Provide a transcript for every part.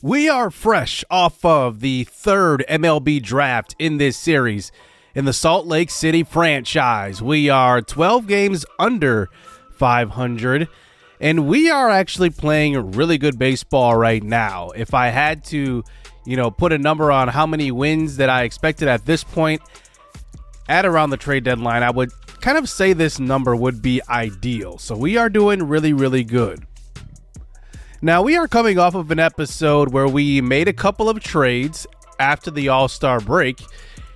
We are fresh off of the third MLB draft in this series in the Salt Lake City franchise. We are 12 games under 500, and we are actually playing really good baseball right now. If I had to, put a number on how many wins that I expected at this point at around the trade deadline, I would kind of say this number would be ideal. So we are doing really, really good. Now, we are coming off of an episode where we made a couple of trades after the All-Star break,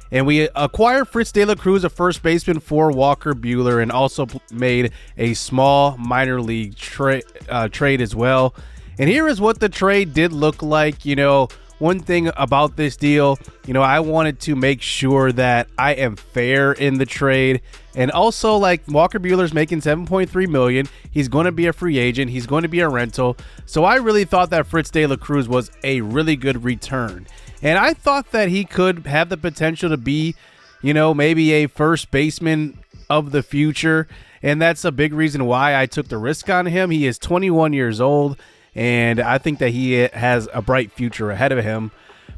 and we acquired Fritz De La Cruz, a first baseman, for Walker Buehler, and also made a small minor league trade as well. And here is what the trade did look like. One thing about this deal, I wanted to make sure that I am fair in the trade. And also, Walker Buehler's making $7.3 million. He's going to be a free agent. He's going to be a rental. So I really thought that Fritz De La Cruz was a really good return. And I thought that he could have the potential to be, maybe a first baseman of the future. And that's a big reason why I took the risk on him. He is 21 years old. And I think that he has a bright future ahead of him.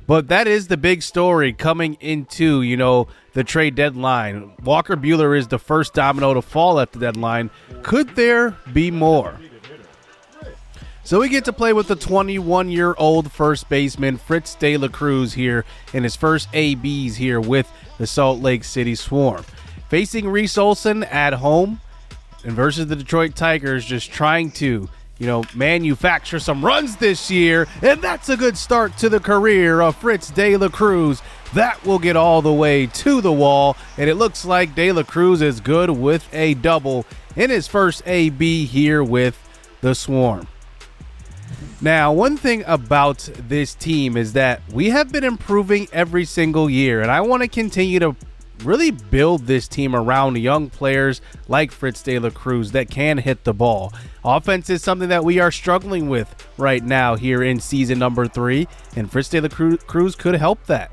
But that is the big story coming into, the trade deadline. Walker Buehler is the first domino to fall at the deadline. Could there be more? So we get to play with the 21-year-old first baseman, Fritz De La Cruz, here in his first ABs here with the Salt Lake City Swarm. Facing Reese Olson at home and versus the Detroit Tigers, just trying to manufacture some runs this year, and that's a good start to the career of Fritz De La Cruz. That will get all the way to the wall, and it looks like De La Cruz is good with a double in his first AB here with the Swarm. Now, one thing about this team is that we have been improving every single year, and I want to continue to really build this team around young players like Fritz De La Cruz that can hit the ball. Offense is something that we are struggling with right now here in season number 3, and Fritz De La Cruz could help that.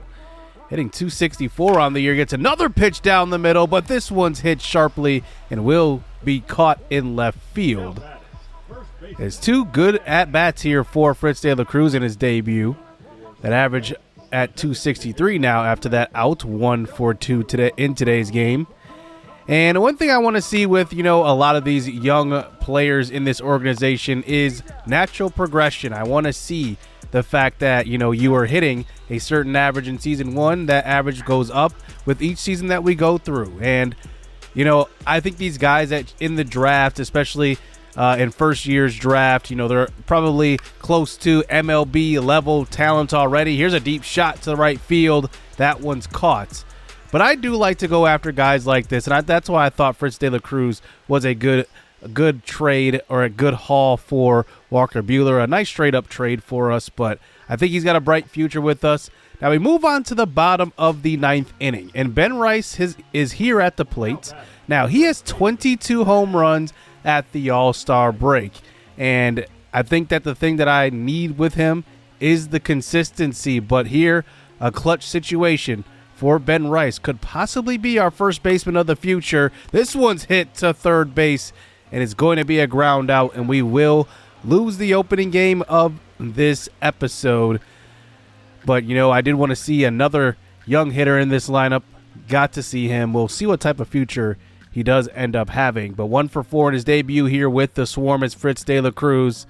Hitting .264 on the year, gets another pitch down the middle, but this one's hit sharply and will be caught in left field. It's 2 good at-bats here for Fritz De La Cruz in his debut. That average at .263 now after that out, 1 for 2 today in today's game. And one thing I want to see with, a lot of these young players in this organization is natural progression. I want to see the fact that, you are hitting a certain average in season 1. That average goes up with each season that we go through. And, I think these guys that in the draft, especially in first year's draft, they're probably close to MLB level talent already. Here's a deep shot to the right field. That one's caught. But I do like to go after guys like this, and that's why I thought Fritz De La Cruz was a good trade or a good haul for Walker Buehler. A nice straight-up trade for us, but I think he's got a bright future with us. Now we move on to the bottom of the 9th inning, and Ben Rice is here at the plate. Now he has 22 home runs at the All-Star break, and I think that the thing that I need with him is the consistency. But here, a clutch situation for Ben Rice could possibly be our first baseman of the future. This one's hit to third base, and it's going to be a ground out, and we will lose the opening game of this episode. But, I did want to see another young hitter in this lineup. Got to see him. We'll see what type of future he does end up having. But 1 for 4 in his debut here with the Swarm is Fritz De La Cruz.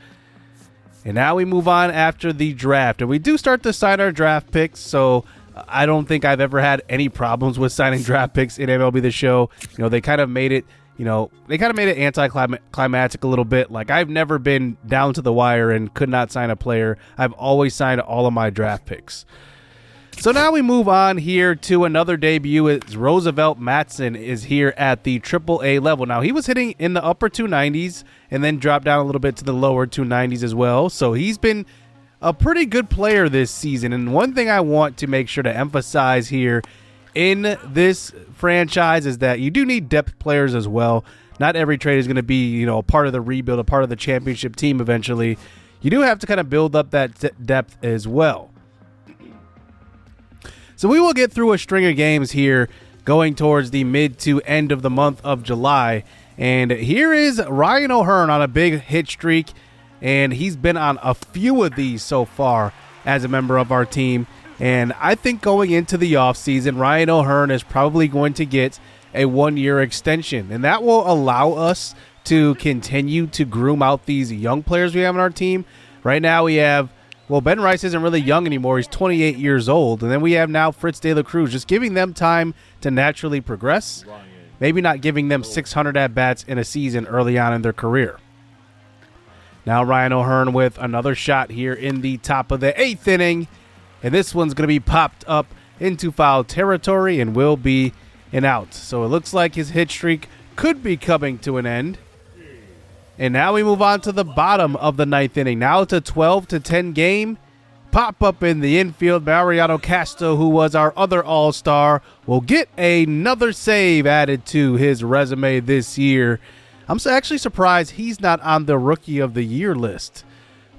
And now we move on after the draft. And we do start to sign our draft picks, so I don't think I've ever had any problems with signing draft picks in MLB The Show. They kind of made it, anticlimactic a little bit. I've never been down to the wire and could not sign a player. I've always signed all of my draft picks. So now we move on here to another debut. It's Roosevelt Matson is here at the AAA level. Now, he was hitting in the upper 290s and then dropped down a little bit to the lower 290s as well. So he's been a pretty good player this season. And one thing I want to make sure to emphasize here in this franchise is that you do need depth players as well. Not every trade is going to be, a part of the rebuild, a part of the championship team eventually. You do have to kind of build up that depth as well. So we will get through a string of games here going towards the mid to end of the month of July. And here is Ryan O'Hearn on a big hit streak, and he's been on a few of these so far as a member of our team. And I think going into the offseason, Ryan O'Hearn is probably going to get a 1-year extension. And that will allow us to continue to groom out these young players we have on our team. Right now we have, well, Ben Rice isn't really young anymore. He's 28 years old. And then we have now Fritz De La Cruz, just giving them time to naturally progress. Maybe not giving them 600 at-bats in a season early on in their career. Now Ryan O'Hearn with another shot here in the top of the 8th inning. And this one's going to be popped up into foul territory and will be an out. So it looks like his hit streak could be coming to an end. And now we move on to the bottom of the 9th inning. Now it's a 12-10 game. Pop up in the infield. Mariano Castro, who was our other all-star, will get another save added to his resume this year. I'm actually surprised he's not on the Rookie of the Year list.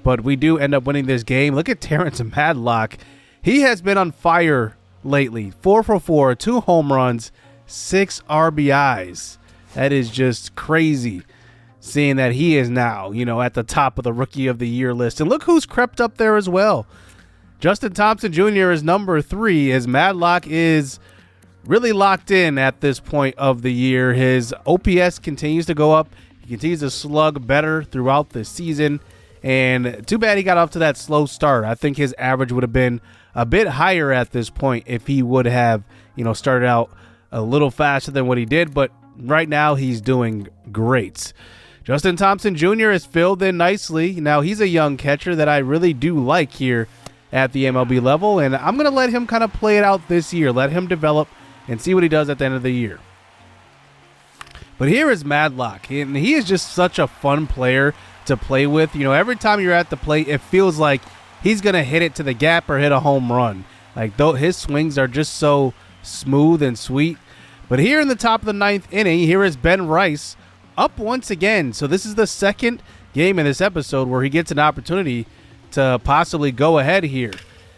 But we do end up winning this game. Look at Terrance Madlock. He has been on fire lately. 4 for 4, 2 home runs, 6 RBIs. That is just crazy, seeing that he is now, at the top of the Rookie of the Year list. And look who's crept up there as well. Justin Thompson Jr. is number 3, as Madlock is really locked in at this point of the year. His OPS continues to go up. He continues to slug better throughout the season. And too bad he got off to that slow start. I think his average would have been a bit higher at this point if he would have, started out a little faster than what he did. But right now he's doing great. Justin Thompson Jr. is filled in nicely. Now he's a young catcher that I really do like here at the MLB level. And I'm going to let him kind of play it out this year. Let him develop and see what he does at the end of the year. But here is Madlock. And he is just such a fun player to play with. Every time you're at the plate, it feels like he's going to hit it to the gap or hit a home run. Like, though his swings are just so smooth and sweet. But here in the top of the 9th inning, here is Ben Rice up once again. So this is the second game in this episode where he gets an opportunity to possibly go ahead here.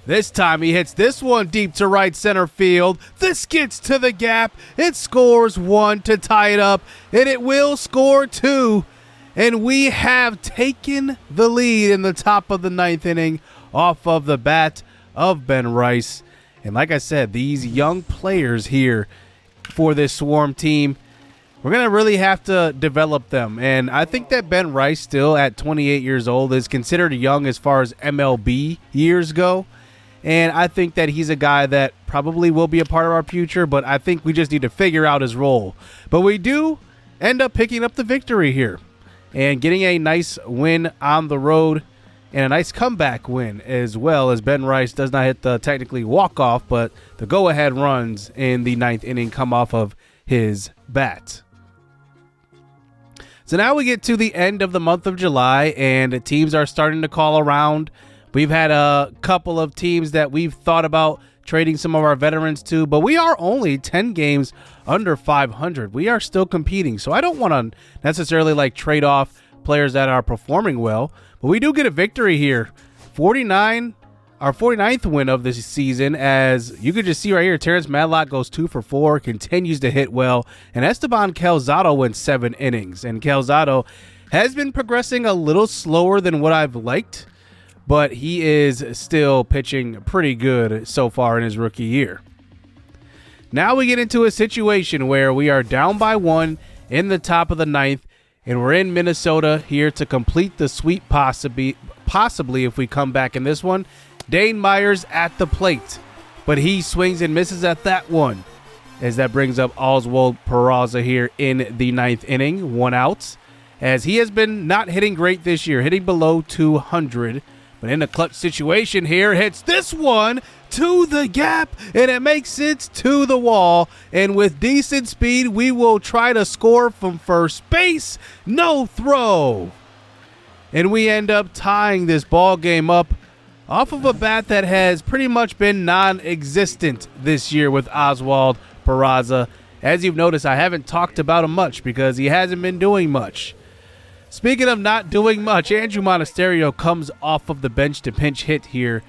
This time he hits this one deep to right center field. This gets to the gap. It scores 1 to tie it up, and it will score 2. And we have taken the lead in the top of the 9th inning off of the bat of Ben Rice. And like I said, these young players here for this Swarm team, we're going to really have to develop them. And I think that Ben Rice, still at 28 years old, is considered young as far as MLB years go. And I think that he's a guy that probably will be a part of our future, but I think we just need to figure out his role. But we do end up picking up the victory here and getting a nice win on the road and a nice comeback win as well, as Ben Rice does not hit the technically walk-off, but the go-ahead runs in the 9th inning come off of his bat. So now we get to the end of the month of July, and teams are starting to call around. We've had a couple of teams that we've thought about trading some of our veterans to, but we are only 10 games under 500. We are still competing, so I don't want to necessarily trade off players that are performing well, but we do get a victory here. Our 49th win of this season, as you could just see right here. Terrance Madlock goes 2 for 4, continues to hit well, and Esteban Calzado went 7 innings, and Calzado has been progressing a little slower than what I've liked, but he is still pitching pretty good so far in his rookie year. Now we get into a situation where we are down by 1 in the top of the 9th, and we're in Minnesota here to complete the sweep, possibly if we come back in this one. Dane Myers at the plate, but he swings and misses at that one, as that brings up Oswald Peraza here in the 9th inning, 1 out, as he has been not hitting great this year, hitting below 200. But in a clutch situation here, hits this one to the gap, and it makes it to the wall. And with decent speed, we will try to score from first base. No throw. And we end up tying this ball game up off of a bat that has pretty much been non-existent this year with Oswald Peraza. As you've noticed, I haven't talked about him much because he hasn't been doing much. Speaking of not doing much, Andrew Monasterio comes off of the bench to pinch hit here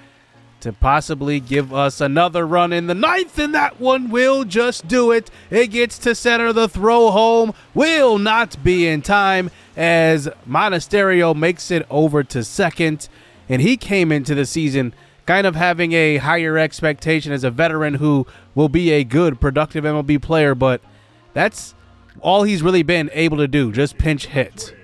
to possibly give us another run in the 9th, and that one will just do it. It gets to center. The throw home will not be in time, as Monasterio makes it over to second, and he came into the season kind of having a higher expectation as a veteran who will be a good, productive MLB player, but that's all he's really been able to do, just pinch hit.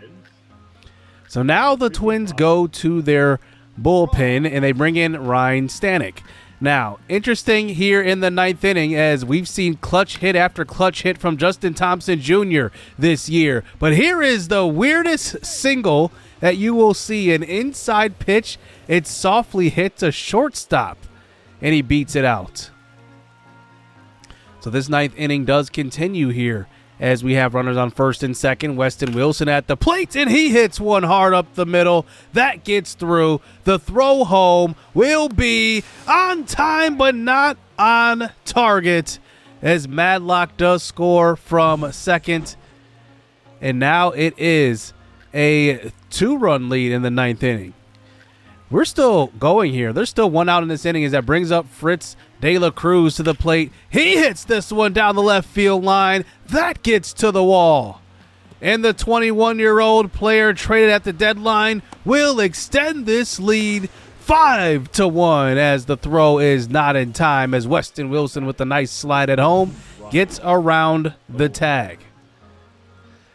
So now the Twins go to their bullpen, and they bring in Ryan Stanek. Now, interesting here in the 9th inning, as we've seen clutch hit after clutch hit from Justin Thompson Jr. this year. But here is the weirdest single that you will see. An inside pitch. It softly hits a shortstop, and he beats it out. So this 9th inning does continue here, as we have runners on first and second. Weston Wilson at the plate, and he hits one hard up the middle. That gets through. The throw home will be on time, but not on target, as Madlock does score from second. And now it is a 2-run lead in the 9th inning. We're still going here. There's still one out in this inning, as that brings up Fritz De La Cruz to the plate. He hits this one down the left field line. That gets to the wall. And the 21-year-old player traded at the deadline will extend this lead 5-1, as the throw is not in time, as Weston Wilson with a nice slide at home gets around the tag.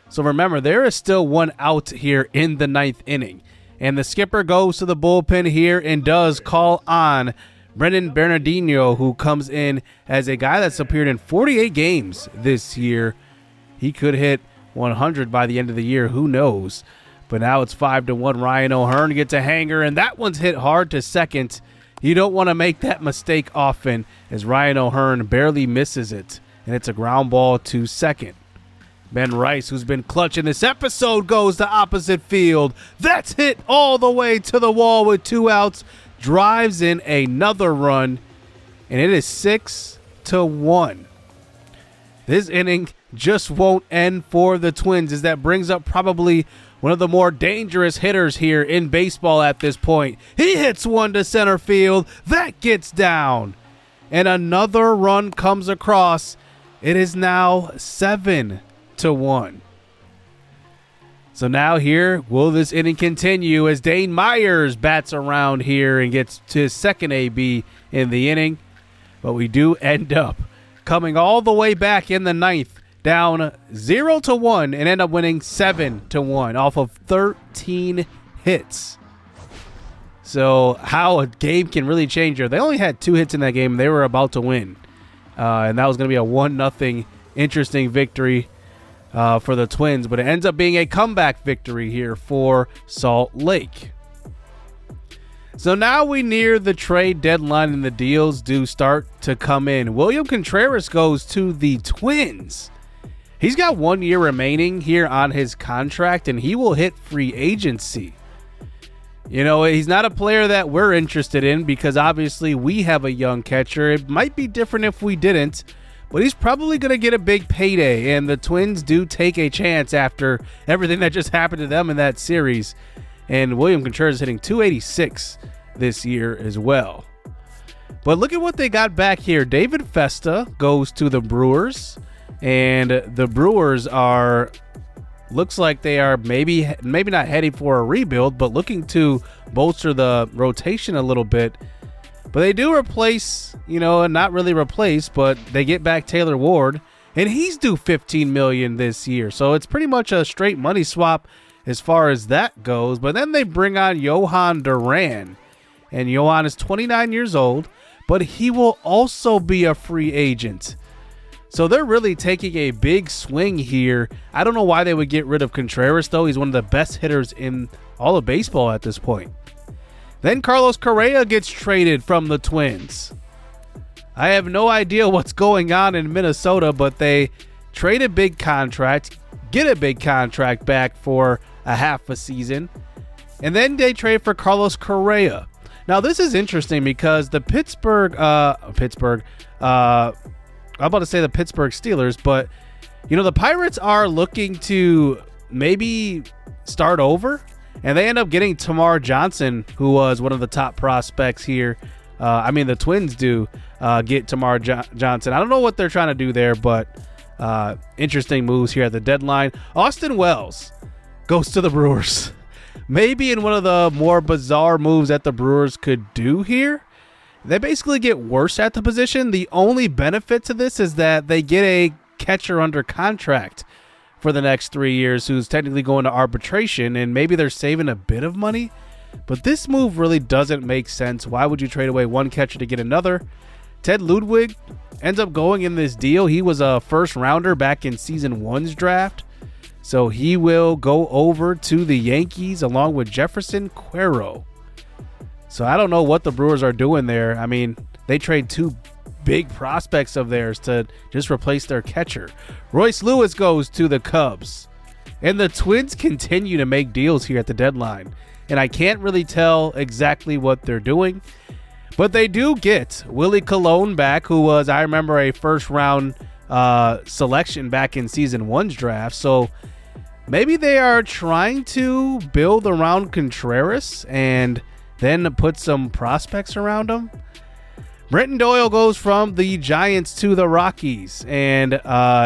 So remember, there is still one out here in the 9th inning. And the skipper goes to the bullpen here and does call on Brendan Bernardino, who comes in as a guy that's appeared in 48 games this year. He could hit 100 by the end of the year. Who knows? But now it's 5-1. Ryan O'Hearn gets a hanger, and that one's hit hard to second. You don't want to make that mistake often, as Ryan O'Hearn barely misses it, and it's a ground ball to second. Ben Rice, who's been clutch in this episode, goes to opposite field. That's hit all the way to the wall with 2 outs. Drives in another run, and it is 6-1. This inning just won't end for the Twins, as that brings up probably one of the more dangerous hitters here in baseball at this point. He hits one to center field. That gets down, and another run comes across. It is now 7-1. So now here, will this inning continue, as Dane Myers bats around here and gets to his second AB in the inning? But we do end up coming all the way back in the 9th, down 0-1, and end up winning 7-1 off of 13 hits. So how a game can really change here. They only had 2 hits in that game. They were about to win. And that was going to be a 1-0 interesting victory for the Twins, but it ends up being a comeback victory here for Salt Lake. So now we near the trade deadline, and the deals do start to come in. William Contreras goes to the Twins. He's got 1 year remaining here on his contract, and he will hit free agency. You know, he's not a player that we're interested in, because obviously we have a young catcher. It might be different if we didn't, but he's probably going to get a big payday, and the Twins do take a chance after everything that just happened to them in that series. And William Contreras is hitting .286 this year as well. But look at what they got back here. David Festa goes to the Brewers, and the Brewers looks like they are maybe not heading for a rebuild, but looking to bolster the rotation a little bit. But they do replace, and not really replace, but they get back Taylor Ward, and he's due $15 million this year. So it's pretty much a straight money swap as far as that goes. But then they bring on Johan Duran, and Johan is 29 years old, but he will also be a free agent. So they're really taking a big swing here. I don't know why they would get rid of Contreras, though. He's one of the best hitters in all of baseball at this point. Then Carlos Correa gets traded from the Twins. I have no idea what's going on in Minnesota, but they trade a big contract, get a big contract back for a half a season, and then they trade for Carlos Correa. Now, this is interesting because the Pittsburgh Steelers, but, the Pirates are looking to maybe start over. And they end up getting Tamar Johnson, who was one of the top prospects here. The Twins do get Tamar Johnson. I don't know what they're trying to do there, but interesting moves here at the deadline. Austin Wells goes to the Brewers. Maybe in one of the more bizarre moves that the Brewers could do here. They basically get worse at the position. The only benefit to this is that they get a catcher under contract for the next 3 years who's technically going to arbitration, and maybe they're saving a bit of money. But this move really doesn't make sense. Why would you trade away one catcher to get another? Ted Ludwig ends up going in this deal. He was a first rounder back in season 1's draft. So he will go over to the Yankees along with Jefferson Quero. So I don't know what the Brewers are doing there. I mean, they trade 2 big prospects of theirs to just replace their catcher. Royce Lewis goes to the Cubs. And the Twins continue to make deals here at the deadline. And I can't really tell exactly what they're doing. But they do get Willie Colon back, who was, I remember, a first-round selection back in season 1's draft. So maybe they are trying to build around Contreras and then put some prospects around him. Brenton Doyle goes from the Giants to the Rockies, and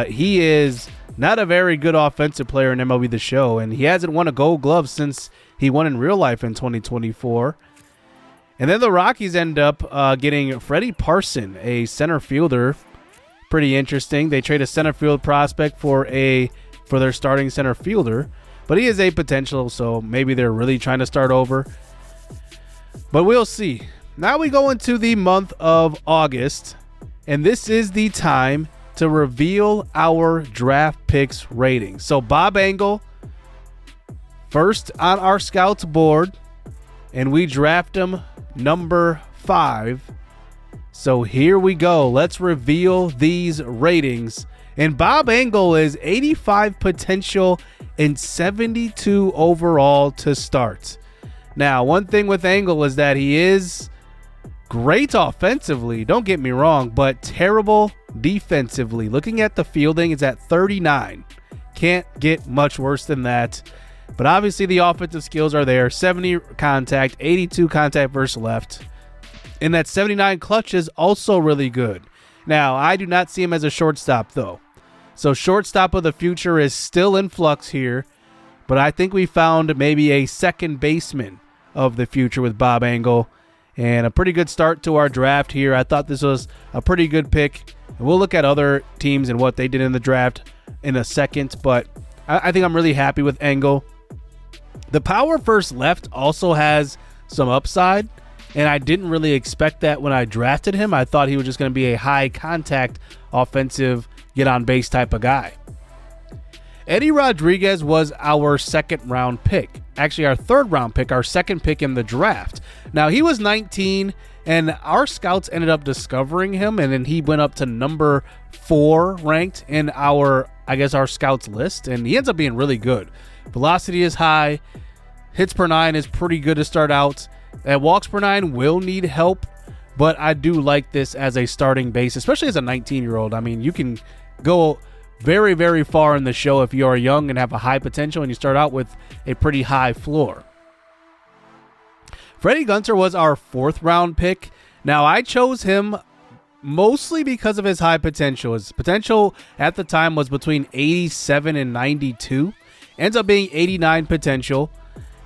he is not a very good offensive player in MLB The Show, and he hasn't won a Gold Glove since he won in real life in 2024. And then the Rockies end up getting Freddie Parson, a center fielder. Pretty interesting. They trade a center field prospect for their starting center fielder, but he is a potential, so maybe they're really trying to start over. But we'll see. Now we go into the month of August, and this is the time to reveal our draft picks ratings. So Bob Engel, first on our scouts board, and we draft him number 5. So here we go. Let's reveal these ratings. And Bob Engel is 85 potential and 72 overall to start. Now, one thing with Engel is that he is great offensively, don't get me wrong, but terrible defensively. Looking at the fielding, it's at 39. Can't get much worse than that. But obviously the offensive skills are there. 70 contact, 82 contact versus left. And that 79 clutch is also really good. Now, I do not see him as a shortstop, though. So shortstop of the future is still in flux here. But I think we found maybe a second baseman of the future with Bob Engel. And a pretty good start to our draft here. I thought this was a pretty good pick. And we'll look at other teams and what they did in the draft in a second. But I think I'm really happy with Engel. The power first left also has some upside. And I didn't really expect that when I drafted him. I thought he was just going to be a high contact offensive get on base type of guy. Eddie Rodriguez was our second round pick. Actually, our third round pick, our second pick in the draft. Now, he was 19, and our scouts ended up discovering him, and then he went up to number 4 ranked in our scouts list, and he ends up being really good. Velocity is high. Hits per 9 is pretty good to start out. And walks per 9 will need help, but I do like this as a starting base, especially as a 19-year-old. I mean, you can go very, very far in the show if you are young and have a high potential and you start out with a pretty high floor. Freddie Gunter was our 4th round pick. Now, I chose him mostly because of his high potential. His potential at the time was between 87 and 92. Ends up being 89 potential.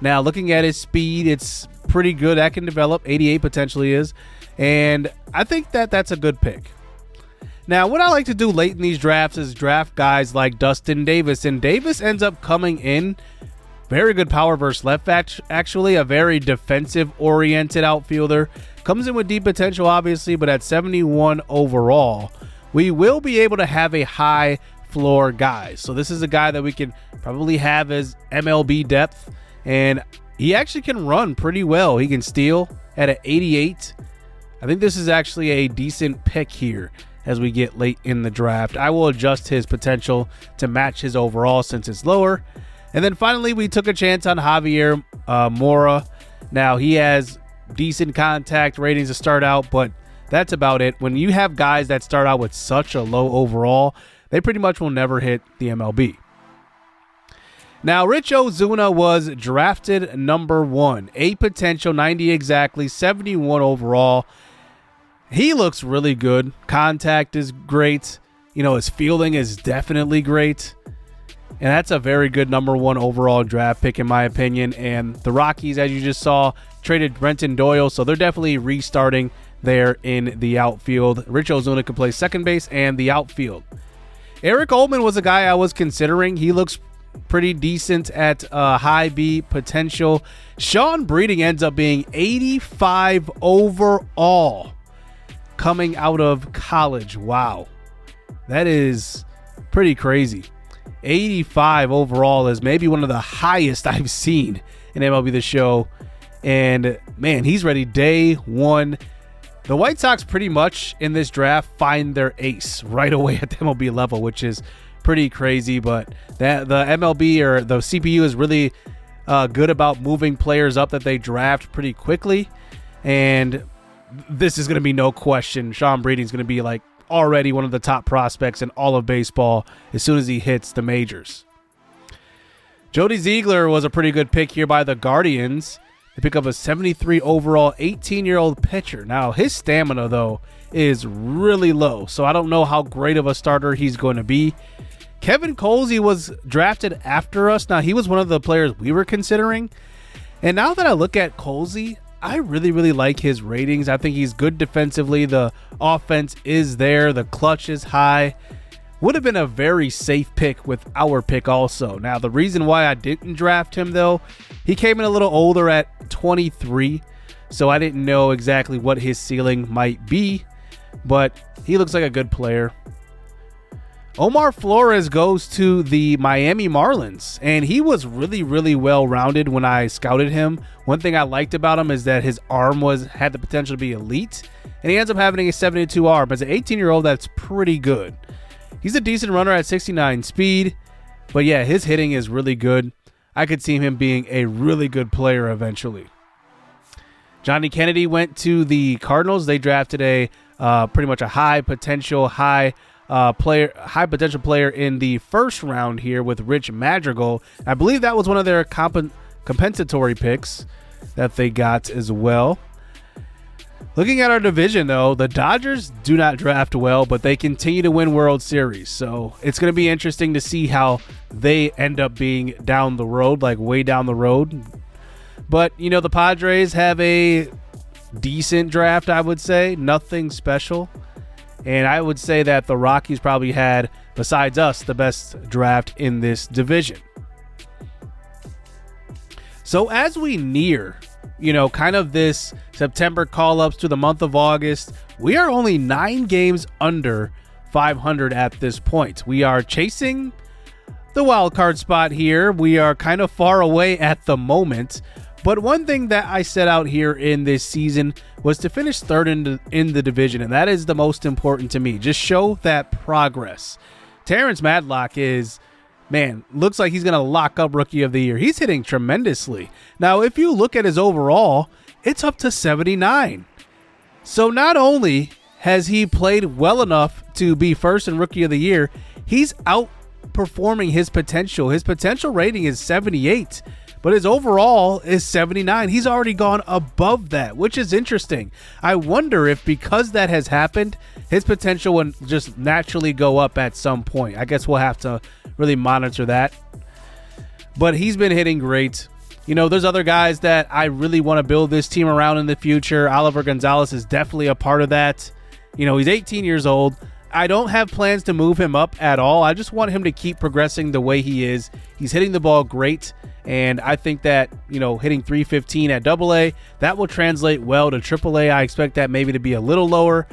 Now, looking at his speed, it's pretty good. That can develop. 88 potentially is. And I think that that's a good pick. Now, what I like to do late in these drafts is draft guys like Dustin Davis. And Davis ends up coming in very good power versus left, actually. A very defensive-oriented outfielder. Comes in with deep potential, obviously, but at 71 overall, we will be able to have a high floor guy. So this is a guy that we can probably have as MLB depth. And he actually can run pretty well. He can steal at an 88. I think this is actually a decent pick here as we get late in the draft. I will adjust his potential to match his overall since it's lower. And then finally, we took a chance on Javier Mora. Now, he has decent contact ratings to start out, but that's about it. When you have guys that start out with such a low overall, they pretty much will never hit the MLB. Now, Rich Ozuna was drafted number 1. 8 potential, 90 exactly, 71 overall. He looks really good. Contact is great. You know, his fielding is definitely great. And that's a very good number 1 overall draft pick in my opinion. And the Rockies, as you just saw, traded Brenton Doyle, so they're definitely restarting there in the outfield. Rich Ozuna could play second base and the outfield. Eric Ullman was a guy I was considering. He looks pretty decent at high B potential. Sean Breeding ends up being 85 overall coming out of college. Wow. That is pretty crazy. 85 overall is maybe one of the highest I've seen in MLB The Show. And man, he's ready day one. The White Sox pretty much in this draft find their ace right away at the MLB level, which is pretty crazy. But that the MLB or the CPU is really good about moving players up that they draft pretty quickly. And this is going to be no question. Sean Breeding is going to be like already one of the top prospects in all of baseball as soon as he hits the majors. Jody Ziegler was a pretty good pick here by the Guardians. They pick up a 73 overall 18-year-old pitcher. Now, his stamina, though, is really low, so I don't know how great of a starter he's going to be. Kevin Colsey was drafted after us. Now, he was one of the players we were considering. And now that I look at Colsey, I really, really like his ratings. I think he's good defensively. The offense is there. The clutch is high. Would have been a very safe pick with our pick also. Now, the reason why I didn't draft him, though, he came in a little older at 23, so I didn't know exactly what his ceiling might be, but he looks like a good player. Omar Flores goes to the Miami Marlins, and he was really, really well-rounded when I scouted him. One thing I liked about him is that his arm had the potential to be elite, and he ends up having a 72 arm. As an 18-year-old, that's pretty good. He's a decent runner at 69 speed, but yeah, his hitting is really good. I could see him being a really good player eventually. Johnny Kennedy went to the Cardinals. They drafted a pretty much a high potential player in the first round here with Rich Madrigal. I believe that was one of their compensatory picks that they got as well. Looking at our division, though, the Dodgers do not draft well, but they continue to win World Series. So it's going to be interesting to see how they end up being down the road, like way down the road. But, you know, the Padres have a decent draft, I would say. Nothing special. And I would say that the Rockies probably had, besides us, the best draft in this division. So as we near, you know, kind of this September call-ups to the month of August, we are only 9 games under 500 at this point. We are chasing the wild card spot here. We are kind of far away at the moment. But one thing that I set out here in this season was to finish third in the division, and that is the most important to me. Just show that progress. Terrance Madlock looks like he's going to lock up Rookie of the Year. He's hitting tremendously. Now, if you look at his overall, it's up to 79. So not only has he played well enough to be first in Rookie of the Year, he's outperforming his potential. His potential rating is 78. But his overall is 79. He's already gone above that, which is interesting. I wonder if because that has happened, his potential will just naturally go up at some point. I guess we'll have to really monitor that. But he's been hitting great. You know, there's other guys that I really want to build this team around in the future. Oliver Gonzalez is definitely a part of that. You know, he's 18 years old. I don't have plans to move him up at all. I just want him to keep progressing the way he is. He's hitting the ball great. And I think that, you know, hitting 315 at AA, that will translate well to AAA. I expect that maybe to be a little lower,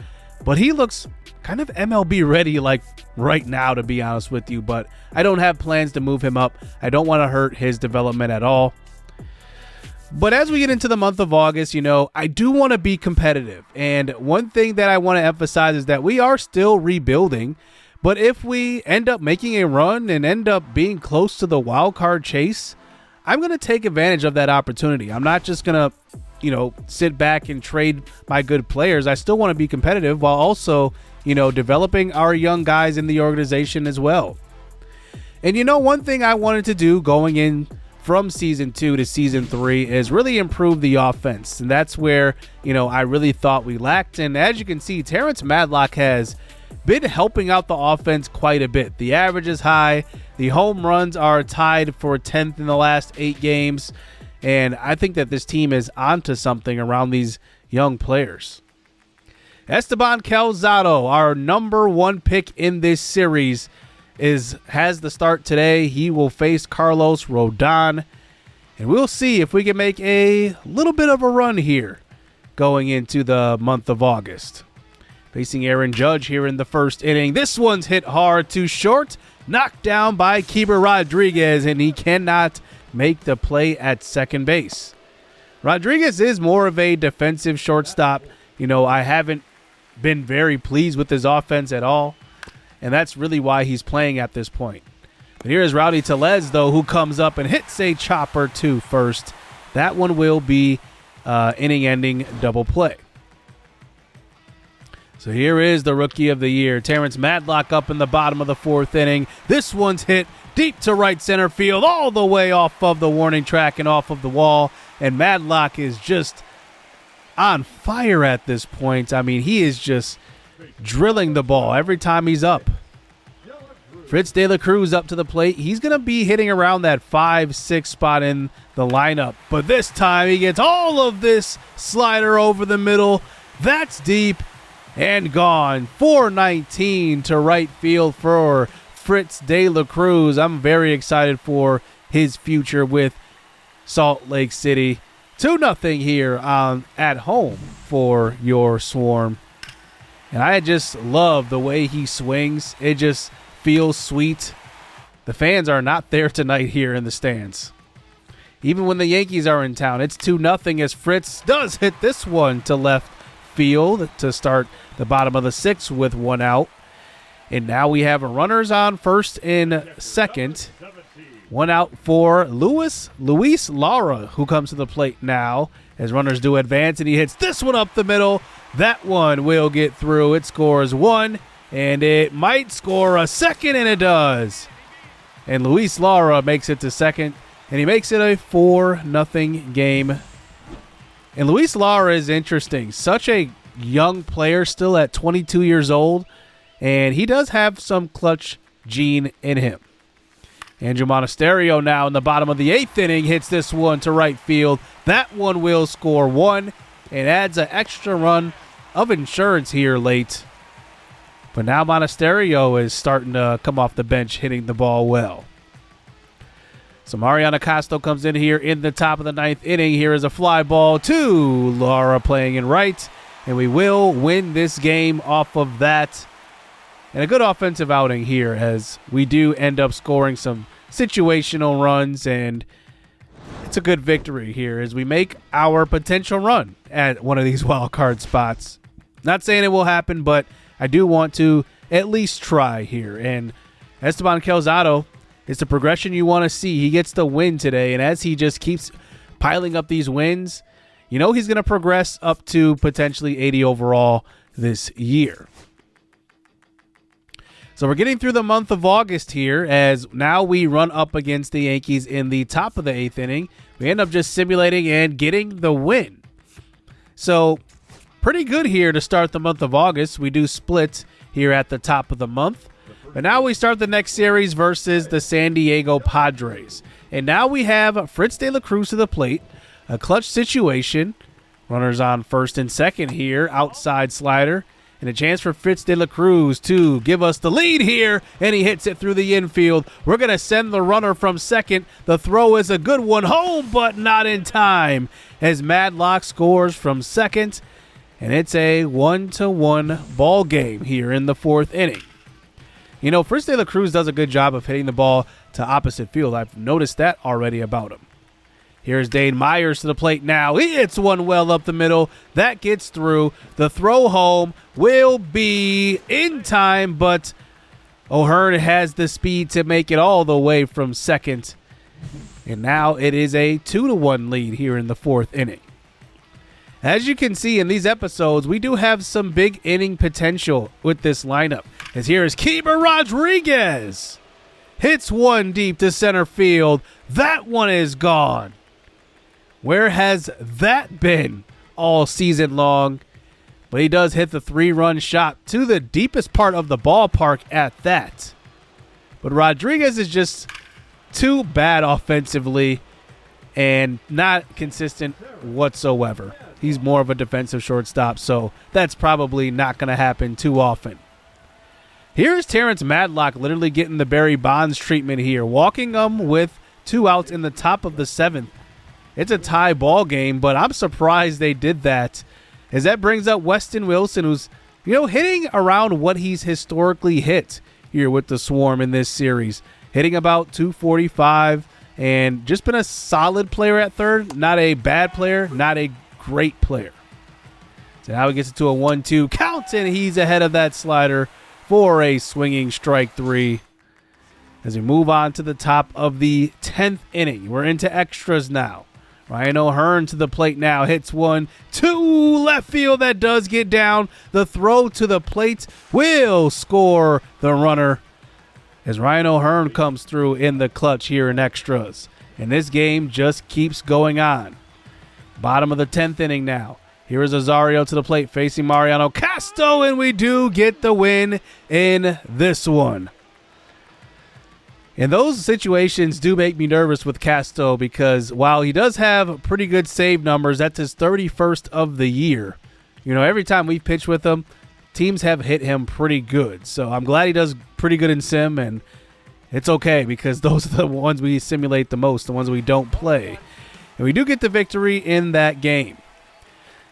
but he looks kind of MLB ready like right now, to be honest with you. But I don't have plans to move him up. I don't want to hurt his development at all. But as we get into the month of August, you know, I do want to be competitive. And one thing that I want to emphasize is that we are still rebuilding. But if we end up making a run and end up being close to the wild card chase, I'm going to take advantage of that opportunity. I'm not just going to, you know, sit back and trade my good players. I still want to be competitive while also, you know, developing our young guys in the organization as well. And, you know, one thing I wanted to do going in from season 2 to season 3 is really improve the offense. And that's where, you know, I really thought we lacked. And as you can see, Terrance Madlock has been helping out the offense quite a bit. The average is high. The home runs are tied for 10th in the last 8 games. And I think that this team is onto something around these young players. Esteban Calzado, our number 1 pick in this series, has the start today. He will face Carlos Rodon. And we'll see if we can make a little bit of a run here going into the month of August. Facing Aaron Judge here in the first inning. This one's hit hard to short. Knocked down by Keeper Rodriguez, and he cannot make the play at second base. Rodriguez is more of a defensive shortstop. I haven't been very pleased with his offense at all, and that's really why he's playing at this point. But here is Rowdy Tellez, though, who comes up and hits a chopper to first. That one will be inning-ending double play. So here is the Rookie of the Year, Terrance Madlock, up in the bottom of the 4th inning. This one's hit deep to right center field, all the way off of the warning track and off of the wall. And Madlock is just on fire at this point. I mean, he is just drilling the ball every time he's up. Fritz De La Cruz up to the plate. He's going to be hitting around that 5-6 spot in the lineup. But this time he gets all of this slider over the middle. That's deep and gone. 419 to right field for Fritz De La Cruz. I'm very excited for his future with Salt Lake City. 2-0 here at home for your Swarm. And I just love the way he swings. It just feels sweet. The fans are not there tonight here in the stands. Even when the Yankees are in town, it's 2-0 as Fritz does hit this one to left field to start the bottom of the 6th with 1 out. And now we have runners on first and second. 1 out for Luis Lara, who comes to the plate now as runners do advance, and he hits this one up the middle. That one will get through. It scores 1, and it might score a second, and it does. And Luis Lara makes it to second, and he makes it a 4-0 game. And Luis Lara is interesting. Such a young player, still at 22 years old, and he does have some clutch gene in him. Andrew Monasterio now in the bottom of the 8th inning hits this one to right field. That one will score 1 and adds an extra run of insurance here late. But now Monasterio is starting to come off the bench, hitting the ball well. So Mariano Castro comes in here in the top of the 9th inning. Here is a fly ball to Lara playing in right. And we will win this game off of that. And a good offensive outing here as we do end up scoring some situational runs. And it's a good victory here as we make our potential run at one of these wild card spots. Not saying it will happen, but I do want to at least try here. And Esteban Calzado, it's the progression you want to see. He gets the win today, and as he just keeps piling up these wins, he's going to progress up to potentially 80 overall this year. So we're getting through the month of August here as now we run up against the Yankees in the top of the 8th inning. We end up just simulating and getting the win. So pretty good here to start the month of August. We do split here at the top of the month. But now we start the next series versus the San Diego Padres. And now we have Fritz De La Cruz to the plate. A clutch situation. Runners on first and second here. Outside slider. And a chance for Fritz De La Cruz to give us the lead here. And he hits it through the infield. We're going to send the runner from second. The throw is a good one home, but not in time. As Madlock scores from second. And it's a 1-1 ball game here in the 4th inning. Fritz De La Cruz does a good job of hitting the ball to opposite field. I've noticed that already about him. Here's Dane Myers to the plate now. He hits one well up the middle. That gets through. The throw home will be in time, but O'Hearn has the speed to make it all the way from second. And now it is a 2-1 lead here in the 4th inning. As you can see in these episodes, we do have some big inning potential with this lineup. As here is Keeper Rodriguez. Hits one deep to center field. That one is gone. Where has that been all season long? but he does hit the 3-run shot to the deepest part of the ballpark at that. But Rodriguez is just too bad offensively and not consistent whatsoever. He's more of a defensive shortstop, so that's probably not going to happen too often. Here's Terrance Madlock literally getting the Barry Bonds treatment here, walking them with 2 outs in the top of the 7th. It's a tie ball game, but I'm surprised they did that, as that brings up Weston Wilson, who's hitting around what he's historically hit here with the Swarm in this series, hitting about 245, and just been a solid player at third, not a bad player, not a great player. So now he gets it to a 1-2 count, and he's ahead of that slider for a swinging strike 3. As we move on to the top of the 10th inning, we're into extras now. Ryan O'Hearn to the plate now, hits 1 to left field. That does get down. The throw to the plate will score the runner, as Ryan O'Hearn comes through in the clutch here in extras. And this game just keeps going on. Bottom of the 10th inning now. Here is Azario to the plate facing Mariano Casto, and we do get the win in this one. And those situations do make me nervous with Casto, because while he does have pretty good save numbers, that's his 31st of the year. Every time we've pitched with him, teams have hit him pretty good. So I'm glad he does pretty good in sim, and it's okay, because those are the ones we simulate the most, the ones we don't play. And we do get the victory in that game.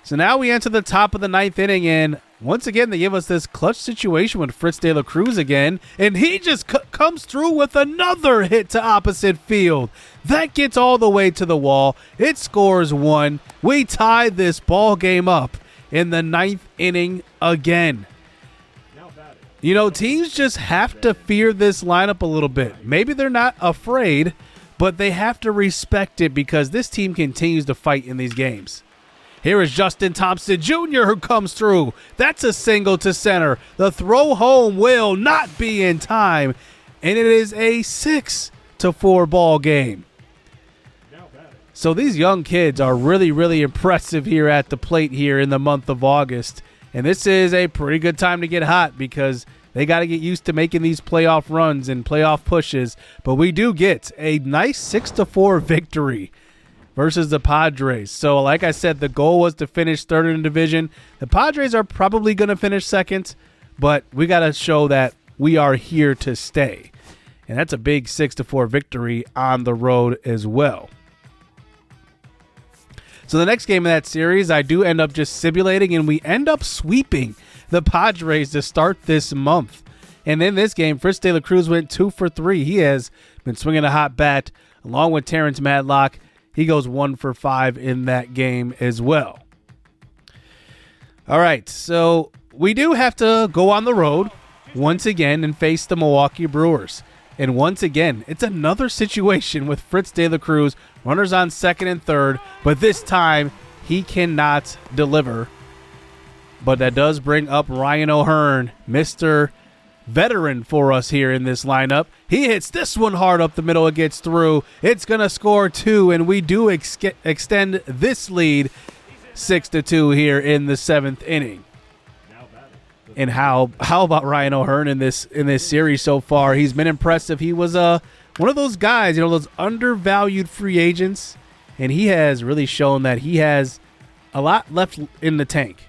So now we enter the top of the 9th inning, and once again, they give us this clutch situation with Fritz De La Cruz again, and he just comes through with another hit to opposite field. That gets all the way to the wall. It scores 1. We tie this ball game up in the 9th inning again. Teams just have to fear this lineup a little bit. Maybe they're not afraid, but they have to respect it, because this team continues to fight in these games. Here is Justin Thompson Jr. who comes through. That's a single to center. The throw home will not be in time, and it is a 6-4 ball game. So these young kids are really, really impressive here at the plate here in the month of August. And this is a pretty good time to get hot, because they got to get used to making these playoff runs and playoff pushes. But we do get a nice 6-4 victory versus the Padres. So like I said, the goal was to finish third in the division. The Padres are probably going to finish second, but we got to show that we are here to stay. And that's a big 6-4 victory on the road as well. So the next game of that series, I do end up just simulating, and we end up sweeping the Padres to start this month. And in this game, Fritz De La Cruz went 2 for 3. He has been swinging a hot bat, along with Terrance Madlock. He goes 1 for 5 in that game as well. All right, so we do have to go on the road once again and face the Milwaukee Brewers. And once again, it's another situation with Fritz De La Cruz, runners on second and third, but this time he cannot deliver. But that does bring up Ryan O'Hearn, Mr. Veteran for us here in this lineup. He hits this one hard up the middle. It gets through. It's going to score 2, and we do extend this lead 6-2 here in the 7th inning. And how about Ryan O'Hearn in this series so far? He's been impressive. He was one of those guys, those undervalued free agents, and he has really shown that he has a lot left in the tank.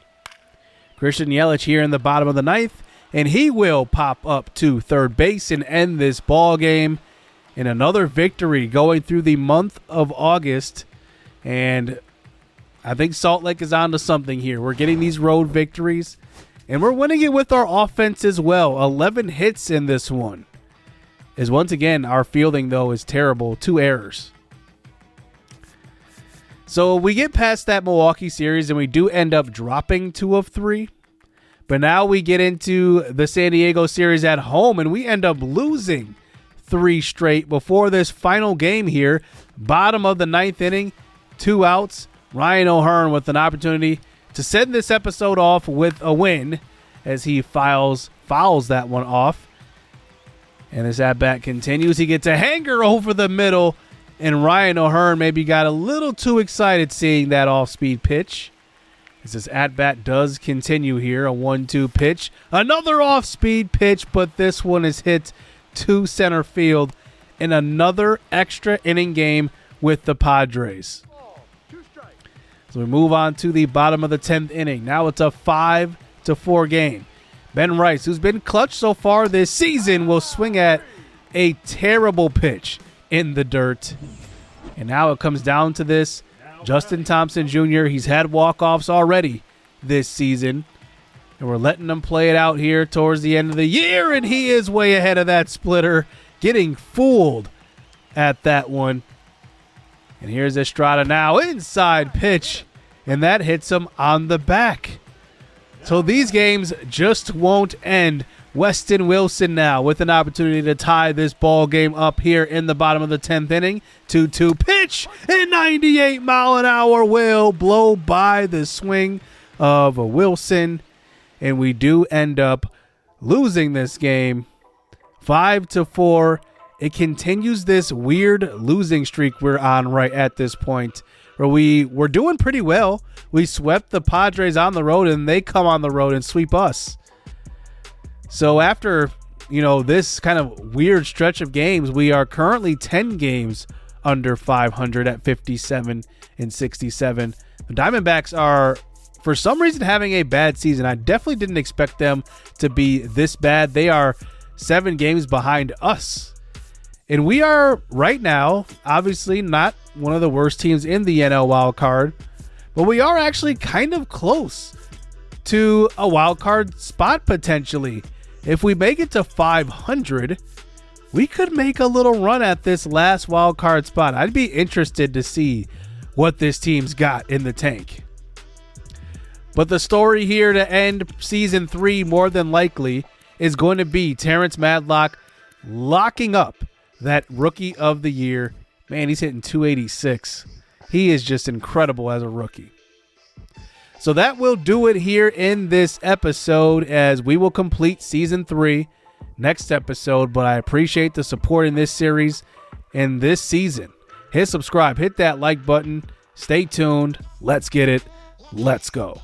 Christian Yelich here in the bottom of the 9th, and he will pop up to third base and end this ball game. And another victory going through the month of August. And I think Salt Lake is on to something here. We're getting these road victories, and we're winning it with our offense as well. 11 hits in this one. As once again, our fielding, though, is terrible. 2 errors. So we get past that Milwaukee series, and we do end up dropping 2 of 3. But now we get into the San Diego series at home, and we end up losing 3 straight before this final game here. Bottom of the 9th inning, 2 outs. Ryan O'Hearn with an opportunity to send this episode off with a win, as he fouls that one off. And as that bat continues, he gets a hanger over the middle, and Ryan O'Hearn maybe got a little too excited seeing that off-speed pitch. As this at-bat does continue here, a 1-2 pitch. Another off-speed pitch, but this one is hit to center field in another extra inning game with the Padres. So we move on to the bottom of the 10th inning. Now it's a 5-4 game. Ben Rice, who's been clutch so far this season, will swing at a terrible pitch in the dirt. And now it comes down to this. Justin Thompson Jr., he's had walk-offs already this season. And we're letting him play it out here towards the end of the year. And he is way ahead of that splitter, getting fooled at that one. And here's Estrada now, inside pitch. And that hits him on the back. So these games just won't end. Weston Wilson now with an opportunity to tie this ball game up here in the bottom of the 10th inning. 2-2 pitch, and 98-mile-an-hour will blow by the swing of Wilson. And we do end up losing this game 5-4. It continues this weird losing streak we're on right at this point, where we're doing pretty well. We swept the Padres on the road, and they come on the road and sweep us. So after, this kind of weird stretch of games, we are currently 10 games under 500 at 57-67. The Diamondbacks are, for some reason, having a bad season. I definitely didn't expect them to be this bad. They are 7 games behind us. And we are right now, obviously, not one of the worst teams in the NL wild card, but we are actually kind of close to a wild card spot potentially. If we make it to 500, we could make a little run at this last wild card spot. I'd be interested to see what this team's got in the tank. But the story here to end season 3, more than likely, is going to be Terrance Madlock locking up that rookie of the year. Man, he's hitting 286. He is just incredible as a rookie. So that will do it here in this episode, as we will complete season 3 next episode. But I appreciate the support in this series and this season. Hit subscribe, hit that like button. Stay tuned. Let's get it. Let's go.